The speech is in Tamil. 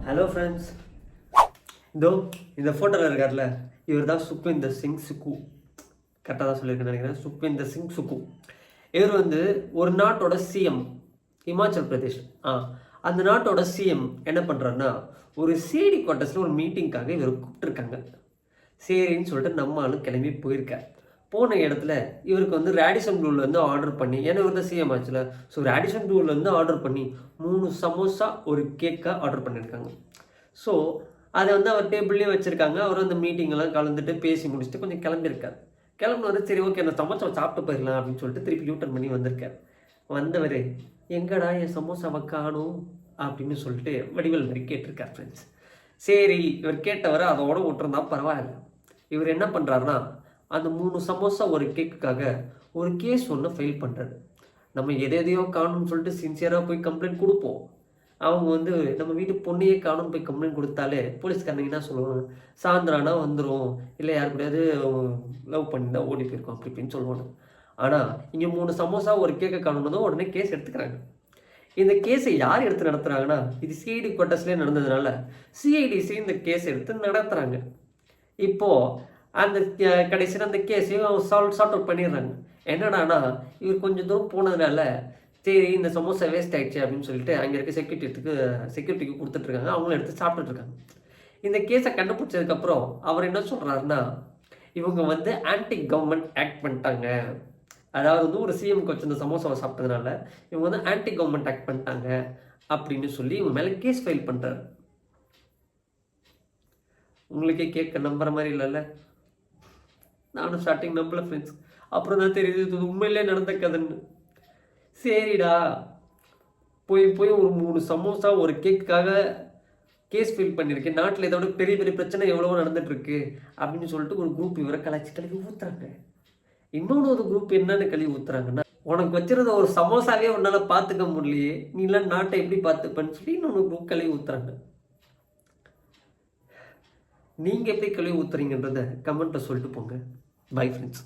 ஹலோ ஃப்ரெண்ட்ஸ், இதோ இந்த ஃபோட்டோவில் இருக்கார்ல, இவர் தான் சுக்விந்தர் சிங் சுக்கு. கரெக்டாக தான் சொல்லியிருக்கேன்னு நினைக்கிறேன். சுக்விந்தர் சிங் சுக்கு. இவர் வந்து ஒரு நாட்டோட சிஎம், இமாச்சல் பிரதேஷ். அந்த நாட்டோட சிஎம் என்ன பண்ணுறாருன்னா, ஒரு சிடி குவார்ட்டர்ஸில் ஒரு மீட்டிங்காக இவர் கூப்பிட்டுருக்காங்க. சரின்னு சொல்லிட்டு நம்ம ஆளும் கிளம்பி போயிருக்கார். போன இடத்துல இவருக்கு வந்து ரேடிசன் ப்ளூலேருந்து ஆர்டர் பண்ணி, ஏன்னா இவர் தான் சிஎம் ஆச்சுல, ஸோ ரேடிசன் ப்ளூலேருந்து ஆர்டர் பண்ணி 3 சமோசா ஒரு கேக்காக ஆர்டர் பண்ணியிருக்காங்க. ஸோ அதை வந்து அவர் டேபிள்லேயே வச்சுருக்காங்க. அவர் அந்த மீட்டிங்கெல்லாம் கலந்துட்டு பேசி முடிச்சுட்டு கொஞ்சம் கிளம்பியிருக்கார். கிளம்புனது சரி ஓகே அந்த சமோசாவை சாப்பிட்டு போயிடலாம் அப்படின்னு சொல்லிட்டு திருப்பி யூட்டர்ன் பண்ணி வந்திருக்கார். வந்தவர் எங்கடா என் சமோசாவை காணும் அப்படின்னு சொல்லிட்டு வடிவேல் மாதிரி கேட்டிருக்கார் ஃப்ரெண்ட்ஸ். சரி இவர் கேட்டவரை அதோட விட்டுருந்தா பரவாயில்ல. இவர் என்ன பண்ணுறாருனா, அந்த 3 சமோசா ஒரு கேக்குக்காக ஒரு கேஸ் ஒன்று ஃபைல் பண்ணுறாரு. நம்ம எதையோ காணும்னு சொல்லிட்டு சின்சியராக போய் கம்ப்ளைண்ட் கொடுப்போம். அவங்க வந்து நம்ம வீட்டு பொண்ணையே காணும்னு போய் கம்ப்ளைண்ட் கொடுத்தாலே போலீஸ்காரங்க என்ன சொல்லுவாங்க, சாயந்தரானா வந்துடும், இல்லை யார் கூடயாவது லவ் பண்ணி தான் ஓடி போயிருக்கோம் அப்படி இப்படின்னு சொல்லுவாங்க. ஆனால் இங்கே 3 சமோசா ஒரு கேக்கை காணும்னதும் உடனே கேஸ் எடுத்துக்கிறாங்க. இந்த கேஸை யார் எடுத்து நடத்துகிறாங்கன்னா, இது சிஐடி குவார்ட்டர்ஸ்லேயே நடந்ததுனால சிஐடிசி இந்த கேஸ் எடுத்து நடத்துகிறாங்க. இப்போது அந்த கடைசியில் அந்த கேஸையும் சார்ட் அவுட் பண்ணிடுறாங்க. என்னடானா இவர் கொஞ்சம் தூரம் போனதுனால சரி இந்த சமோசா வேஸ்ட் ஆகிடுச்சு அப்படின்னு சொல்லிட்டு அங்கே இருக்க செக்யூரிட்டிக்கு கொடுத்துட்ருக்காங்க. அவங்களும் எடுத்து சாப்பிட்டுட்ருக்காங்க. இந்த கேஸை கண்டுபிடிச்சதுக்கப்புறம் அவர் என்ன சொல்கிறாருன்னா, இவங்க வந்து ஆன்டி கவர்மெண்ட் ஆக்ட் பண்ணிட்டாங்க. அதாவது வந்து ஒரு சிஎம்க்கு வச்சு இந்த சமோசாவை சாப்பிட்டதுனால இவங்க வந்து ஆன்டி கவர்மெண்ட் ஆக்ட் பண்ணிட்டாங்க அப்படின்னு சொல்லி இவங்க மேலே கேஸ் ஃபைல் பண்ணுறாரு. உங்களுக்கே கேட்க நம்புற மாதிரி இல்லைல்ல? நானும் ஸ்டார்டிங் நம்பல ஃப்ரெண்ட்ஸ். அப்புறம் தான் தெரியுது இது உண்மையிலே நடந்த கதைன்னு. சரிடா போய் ஒரு 3 சமோசா ஒரு கேக்குக்காக கேஸ் ஃபைல் பண்ணியிருக்கேன், நாட்டில் இதோட பெரிய பெரிய பிரச்சனை எவ்வளவோ நடந்துட்டுருக்கு அப்படின்னு சொல்லிட்டு ஒரு குரூப் இவரை கழுவி ஊற்றுறாங்க. இன்னொன்று ஒரு குரூப் என்னன்னு கழுவி ஊற்றுறாங்கன்னா, உனக்கு வச்சுருந்த ஒரு சமோசாவே உன்னால் பார்த்துக்க முடியலையே, நீலாம் நாட்டை எப்படி பார்த்துப்பேன்னு சொல்லி இன்னொன்று குரூப் கழுவி ஊற்றுறாங்க. நீங்கள் எப்படி கழுவி ஊற்றுறீங்கன்றத கமெண்ட்டில் சொல்லிட்டு போங்க. Bye friends.